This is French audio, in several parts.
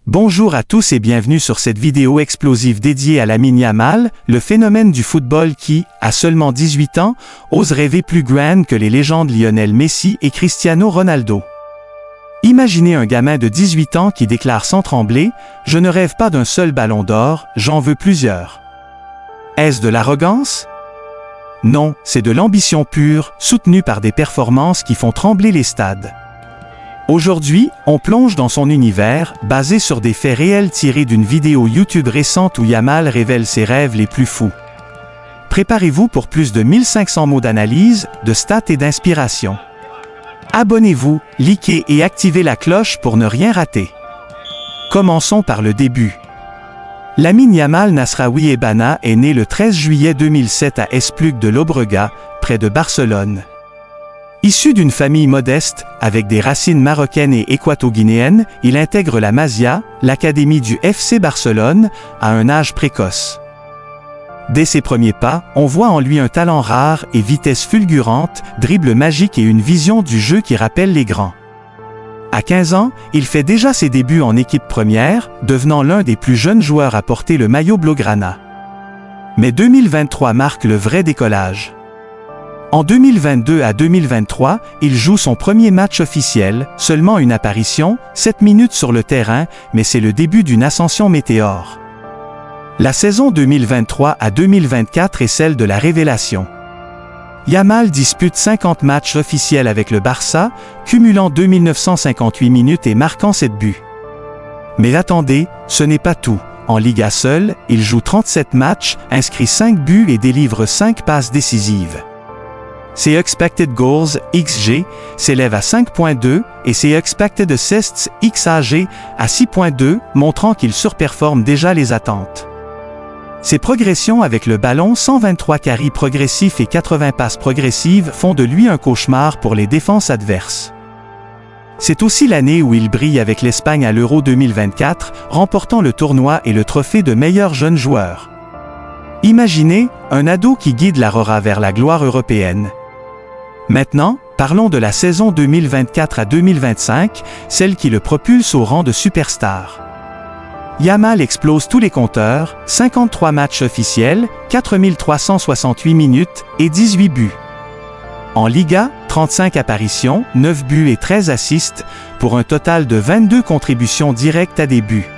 Bonjour à tous et bienvenue sur cette vidéo explosive dédiée à Lamine Yamal, le phénomène du football qui, à seulement 18 ans, ose rêver plus grand que les légendes Lionel Messi et Cristiano Ronaldo. Imaginez un gamin de 18 ans qui déclare sans trembler « Je ne rêve pas d'un seul ballon d'or, j'en veux plusieurs ». Est-ce de l'arrogance? Non, c'est de l'ambition pure, soutenue par des performances qui font trembler les stades. Aujourd'hui, on plonge dans son univers, basé sur des faits réels tirés d'une vidéo YouTube récente où Yamal révèle ses rêves les plus fous. Préparez-vous pour plus de 1500 mots d'analyse, de stats et d'inspiration. Abonnez-vous, likez et activez la cloche pour ne rien rater. Commençons par le début. Lamine Yamal Nasraoui Ebana est né le 13 juillet 2007 à Esplugues de Llobregat, près de Barcelone. Issu d'une famille modeste, avec des racines marocaines et équato-guinéennes, il intègre la Masia, l'académie du FC Barcelone, à un âge précoce. Dès ses premiers pas, on voit en lui un talent rare et vitesse fulgurante, dribble magique et une vision du jeu qui rappelle les grands. À 15 ans, il fait déjà ses débuts en équipe première, devenant l'un des plus jeunes joueurs à porter le maillot blaugrana. Mais 2023 marque le vrai décollage. En 2022 à 2023, il joue son premier match officiel, seulement une apparition, 7 minutes sur le terrain, mais c'est le début d'une ascension météore. La saison 2023 à 2024 est celle de la révélation. Yamal dispute 50 matchs officiels avec le Barça, cumulant 2958 minutes et marquant 7 buts. Mais attendez, ce n'est pas tout. En Liga seul, il joue 37 matchs, inscrit 5 buts et délivre 5 passes décisives. Ses expected goals, XG, s'élèvent à 5.2 et ses expected assists, XAG, à 6.2, montrant qu'il surperforme déjà les attentes. Ses progressions avec le ballon, 123 carries progressifs et 80 passes progressives, font de lui un cauchemar pour les défenses adverses. C'est aussi l'année où il brille avec l'Espagne à l'Euro 2024, remportant le tournoi et le trophée de meilleur jeune joueur. Imaginez, un ado qui guide l'Aurora vers la gloire européenne. Maintenant, parlons de la saison 2024 à 2025, celle qui le propulse au rang de superstar. Yamal explose tous les compteurs, 53 matchs officiels, 4368 minutes et 18 buts. En Liga, 35 apparitions, 9 buts et 13 assists, pour un total de 22 contributions directes à des buts.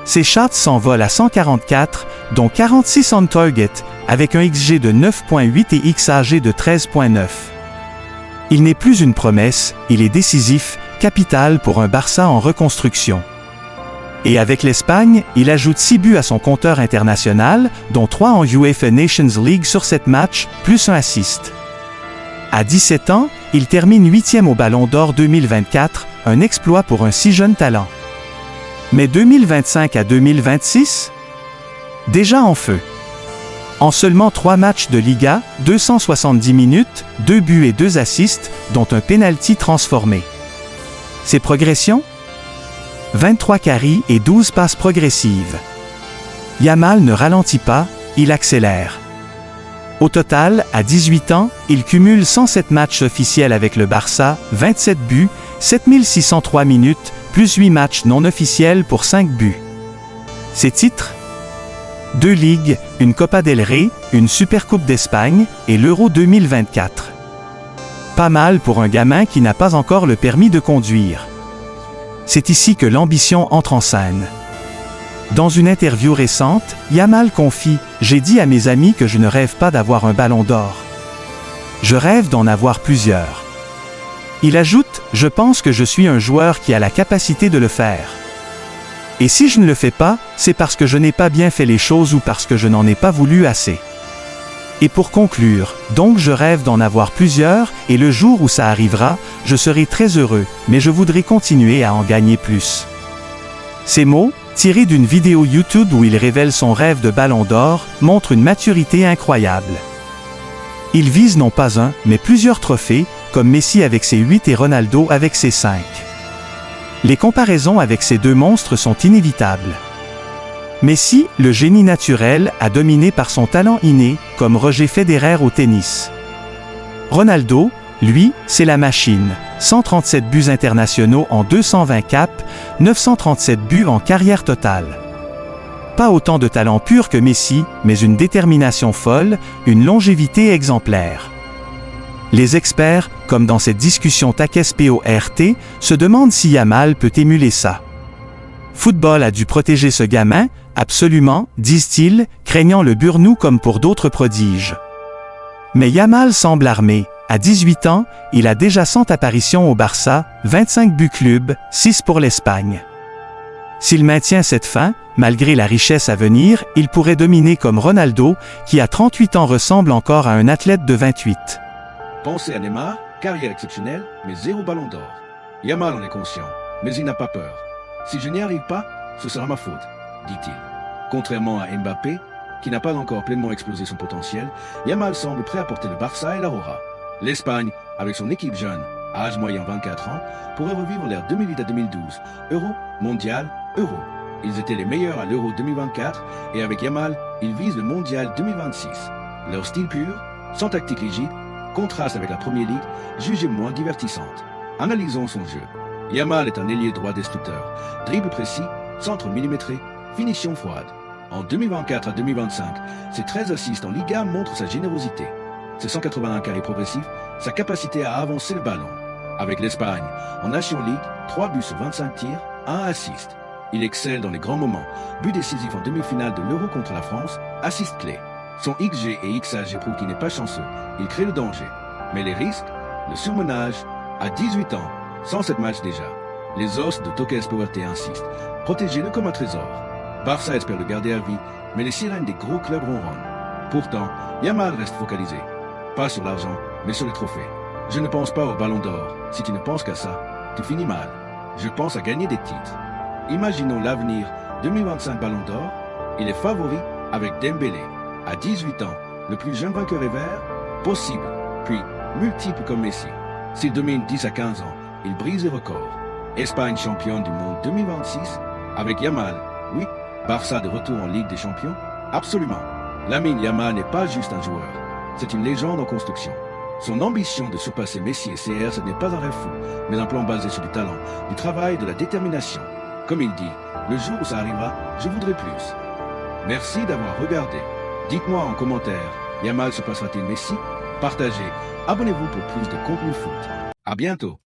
Ses shots s'envolent à 144, dont 46 on target, avec un XG de 9.8 et XAG de 13.9. Il n'est plus une promesse, il est décisif, capital pour un Barça en reconstruction. Et avec l'Espagne, il ajoute 6 buts à son compteur international, dont 3 en UEFA Nations League sur 7 matchs, plus un assist. À 17 ans, il termine 8e au Ballon d'Or 2024, un exploit pour un si jeune talent. Mais 2025 à 2026? Déjà en feu. En seulement 3 matchs de Liga, 270 minutes, 2 buts et 2 assists, dont un penalty transformé. Ses progressions? 23 carries et 12 passes progressives. Yamal ne ralentit pas, il accélère. Au total, à 18 ans, il cumule 107 matchs officiels avec le Barça, 27 buts, 7603 minutes, plus 8 matchs non officiels pour 5 buts. Ses titres? 2 ligues, une Copa del Rey, une Supercoupe d'Espagne et l'Euro 2024. Pas mal pour un gamin qui n'a pas encore le permis de conduire. C'est ici que l'ambition entre en scène. Dans une interview récente, Yamal confie « J'ai dit à mes amis que je ne rêve pas d'avoir un ballon d'or. Je rêve d'en avoir plusieurs. » Il ajoute « Je pense que je suis un joueur qui a la capacité de le faire. Et si je ne le fais pas, c'est parce que je n'ai pas bien fait les choses ou parce que je n'en ai pas voulu assez. Et pour conclure, donc je rêve d'en avoir plusieurs, et le jour où ça arrivera, je serai très heureux, mais je voudrais continuer à en gagner plus. » Ces mots, tirés d'une vidéo YouTube où il révèle son rêve de ballon d'or, montrent une maturité incroyable. Il vise non pas un, mais plusieurs trophées, comme Messi avec ses 8 et Ronaldo avec ses 5. Les comparaisons avec ces deux monstres sont inévitables. Messi, le génie naturel, a dominé par son talent inné, comme Roger Federer au tennis. Ronaldo, Lui, c'est la machine. 137 buts internationaux en 220 caps, 937 buts en carrière totale. Pas autant de talent pur que Messi, mais une détermination folle, une longévité exemplaire. Les experts, comme dans cette discussion TAC-SPORT, se demandent si Yamal peut émuler ça. Football a dû protéger ce gamin, absolument, disent-ils, craignant le burn-out comme pour d'autres prodiges. Mais Yamal semble armé. À 18 ans, il a déjà 100 apparitions au Barça, 25 buts club, 6 pour l'Espagne. S'il maintient cette fin, malgré la richesse à venir, il pourrait dominer comme Ronaldo, qui à 38 ans ressemble encore à un athlète de 28. Pensez à Neymar, carrière exceptionnelle, mais 0 ballon d'or. Yamal en est conscient, mais il n'a pas peur. Si je n'y arrive pas, ce sera ma faute, dit-il. Contrairement à Mbappé, qui n'a pas encore pleinement explosé son potentiel, Yamal semble prêt à porter le Barça et l'Aurora. L'Espagne, avec son équipe jeune, âge moyen 24 ans, pourrait revivre l'ère 2008 à 2012. Euro, mondial, euro. Ils étaient les meilleurs à l'Euro 2024 et avec Yamal, ils visent le mondial 2026. Leur style pur, sans tactique rigide, contraste avec la Premier League, jugée moins divertissante. Analysons son jeu. Yamal est un ailier droit destructeur. Dribble précis, centre millimétré, finition froide. En 2024 à 2025, ses 13 assists en Liga montrent sa générosité. Ses 181 carrés progressifs, sa capacité à avancer le ballon. Avec l'Espagne, en Nation League, 3 buts sur 25 tirs, 1 assist. Il excelle dans les grands moments. But décisif en demi-finale de l'Euro contre la France, assist clé. Son XG et XAG prouvent qu'il n'est pas chanceux. Il crée le danger. Mais les risques, le surmenage, à 18 ans, 107 matchs déjà. Les os de TAC-SPORT insistent. Protégez-le comme un trésor. Barça espère le garder à vie, mais les sirènes des gros clubs ronronnent. Pourtant, Yamal reste focalisé. Pas sur l'argent, mais sur les trophées. Je ne pense pas au ballon d'or. Si tu ne penses qu'à ça, tu finis mal. Je pense à gagner des titres. Imaginons l'avenir, 2025 ballon d'or. Il est favori avec Dembélé. À 18 ans, le plus jeune vainqueur est vert, possible, puis multiple comme Messi. S'il domine 10 à 15 ans, il brise les records. Espagne championne du monde 2026, avec Yamal, oui. Barça de retour en Ligue des Champions, absolument. Lamine Yamal n'est pas juste un joueur, c'est une légende en construction. Son ambition de surpasser Messi et CR, ce n'est pas un rêve fou, mais un plan basé sur du talent, du travail et de la détermination. Comme il dit, le jour où ça arrivera, je voudrais plus. Merci d'avoir regardé. Dites-moi en commentaire, Yamal se passera-t-il Messi? Partagez, abonnez-vous pour plus de contenu foot. À bientôt.